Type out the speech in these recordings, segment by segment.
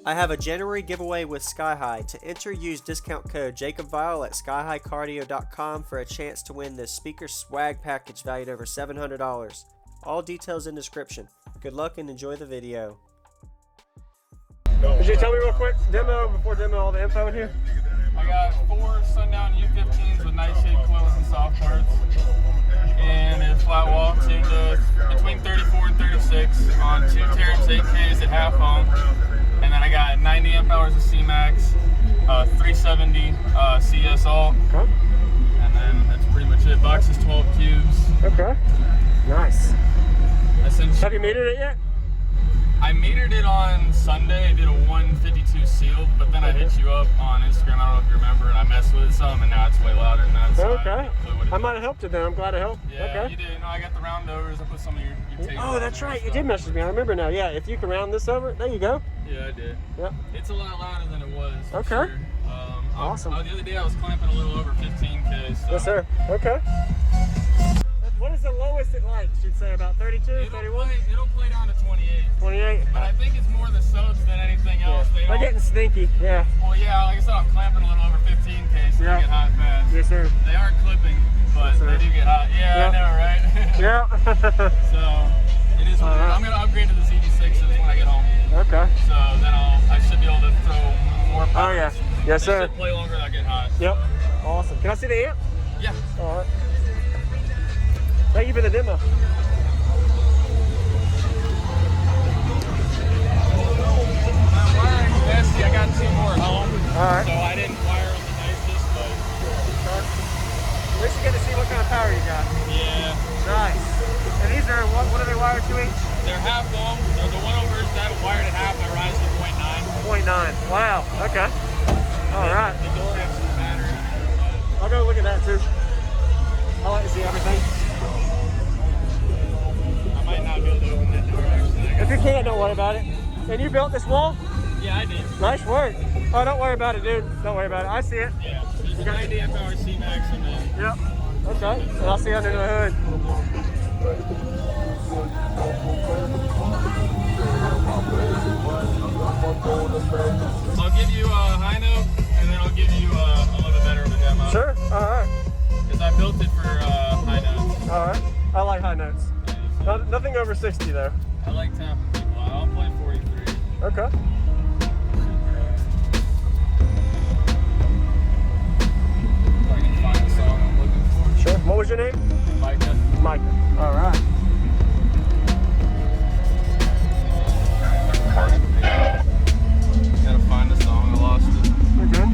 I have a January giveaway with Sky High. To enter, use discount code JacobViral at skyhighcardio.com for a chance to win this speaker swag package valued over $700. All details in description. Good luck and enjoy the video. Could you tell me real quick, before demo, all the info in here? I got 4 Sundown U15s with nice shade coils and soft parts, and a flat wall tuned to between 34 and 36 on 2 Terrence 8Ks at half ohm, and then I got 90 amp hours of C-Max, 370 CS alt, okay. And then that's pretty much it. Box is 12 cubes. Okay, nice. Have you metered it yet? I metered it on Sunday. I did a 152 sealed, but then I hit you up on Instagram. I don't know if you remember, and I messed with some, and now it's way louder than that. So okay. I might have helped you then. I'm glad I helped. Yeah, okay. You did. No, I got the round overs. I put some of your tape. Oh, that's right. You did message me. I remember now. Yeah, if you can round this over, there you go. Yeah, I did. Yep. It's a lot louder than it was. Okay. Sure. Awesome. The other day I was clamping a little over 15K. So. Yes, sir. Okay. What is the lowest it likes? You'd say about 32, 31? It'll play down to 28. 28? But I think it's more the subs than anything else. Yeah. They're getting stinky, yeah. Well, yeah, like I said, I'm clamping a little over 15K, so they get hot fast. Yes, sir. They aren't clipping, but they do get hot. Yeah, I know, right? Yeah. So, it is what it is. I'm going to upgrade to the ZD6s when I get home. Okay. So, then I should be able to throw more power. Oh, yeah. Yes, sir. They should play longer without getting hot. Yep. Awesome. Can I see the amp? Yeah. All right. Thank you for the demo. My wiring's messy. I got 2 more at home. All right. So I didn't wire them the nicest, but... At least you get to see what kind of power you got. Yeah. Nice. And these are, what are they wired to each? They're half ohm. They're the 1 overs that are wired at half. I rise to 0.9. 0.9. Wow. Okay. All right. The door has some battery. I'll go look at that too. I like to see everything. I might not be able to open that door actually. If you can't, don't worry about it. And you built this wall? Yeah, I did. Nice work. Oh, don't worry about it, dude. Don't worry about it. I see it. Yeah. There's a 90 amp hour C-Max in there. Yep. Okay. And I'll see under the hood. I'll give you a high note, and then I'll give you a little bit better of a demo. Sure. All right. Because I built it for high notes. All right. I like high notes. Nothing over 60 though. I like tapping people out. I'll play 43. Okay. If I can find the song I'm looking for. Sure. What was your name? Micah. Micah. All right. Gotta find the song. I lost it. You're good.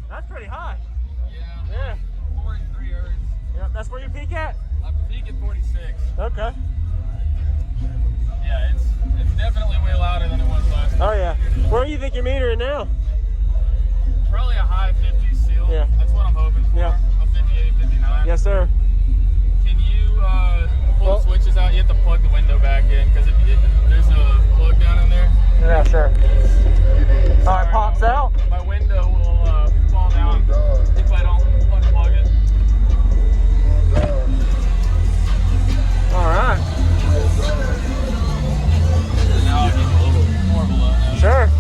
That's pretty high. Yeah. 43 hertz. Yeah, that's where you peak at? I peak at 46. Okay. Yeah, it's definitely way louder than it was last time. Oh yeah. Where do you think you're metering now? Probably a high 50 seal. Yeah. That's what I'm hoping for. Yeah. A 58, 59. Yes, sir. Can you pull the switches out? You have to plug the window back in because there's a plug down in there. Yeah. Yeah, sure. Oh, it pops out? My window will fall down if I don't unplug it. Alright. Now I'll give you a little more of a look now. Sure.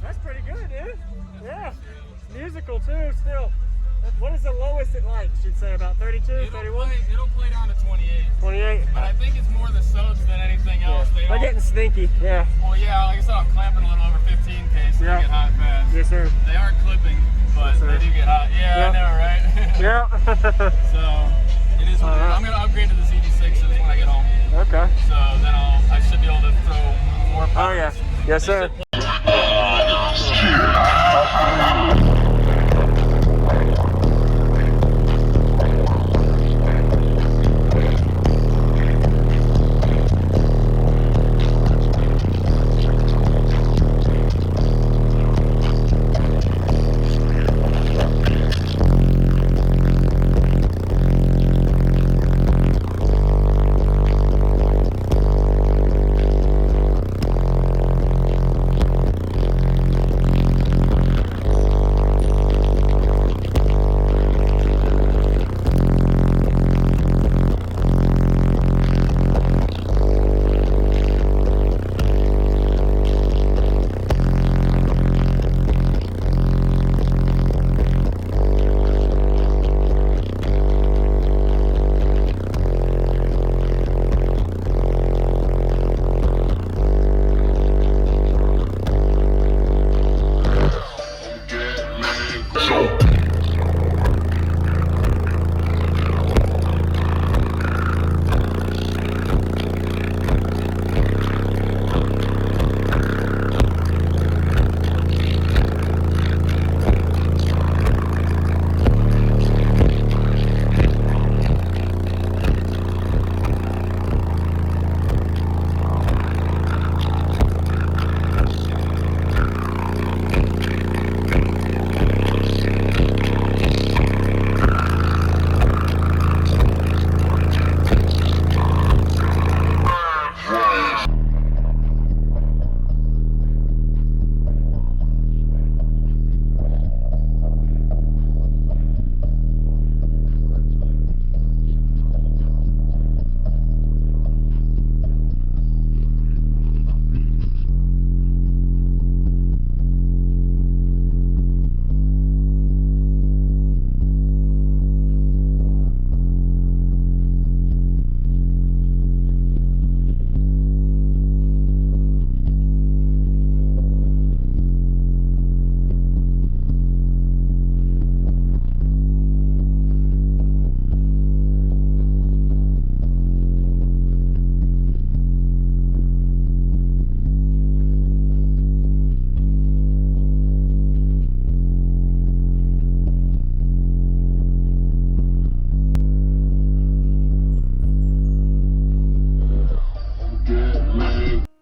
That's pretty good, dude. Yeah. Musical too, still. What is the lowest it likes? You'd say about 32, 31? It'll play down to 28. 28? But I think it's more the subs than anything else. Yeah. They're getting sneaky, yeah. Well, yeah, like I said, I'm clamping a little over 15K, so they get hot fast. Yes, sir. They aren't clipping, but they do get hot. Yeah, I know, right? Yeah. So, it is what it is. I'm going to upgrade to the ZD6s when I get home. Okay. So then I should be able to throw more power. Oh, yeah. Yes, sir.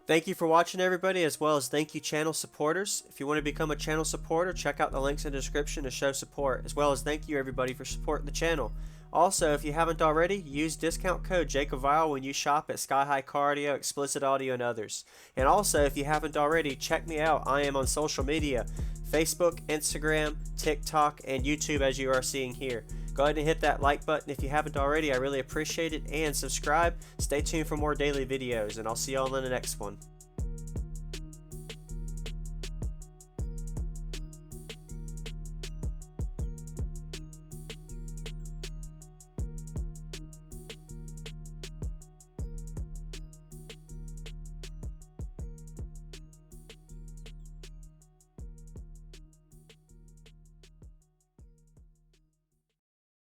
Thank you for watching, everybody, as well as thank you channel supporters. If you want to become a channel supporter, check out the links in the description to show support, as well as thank you everybody for supporting the channel. Also, if you haven't already, use discount code JacobViral when you shop at Sky High Car Audio, Explicit Audio, and others. And also, if you haven't already, check me out. I am on social media, Facebook, Instagram, TikTok, and YouTube, as you are seeing here. Go ahead and hit that like button if you haven't already. I really appreciate it. And subscribe. Stay tuned for more daily videos, and I'll see y'all in the next one.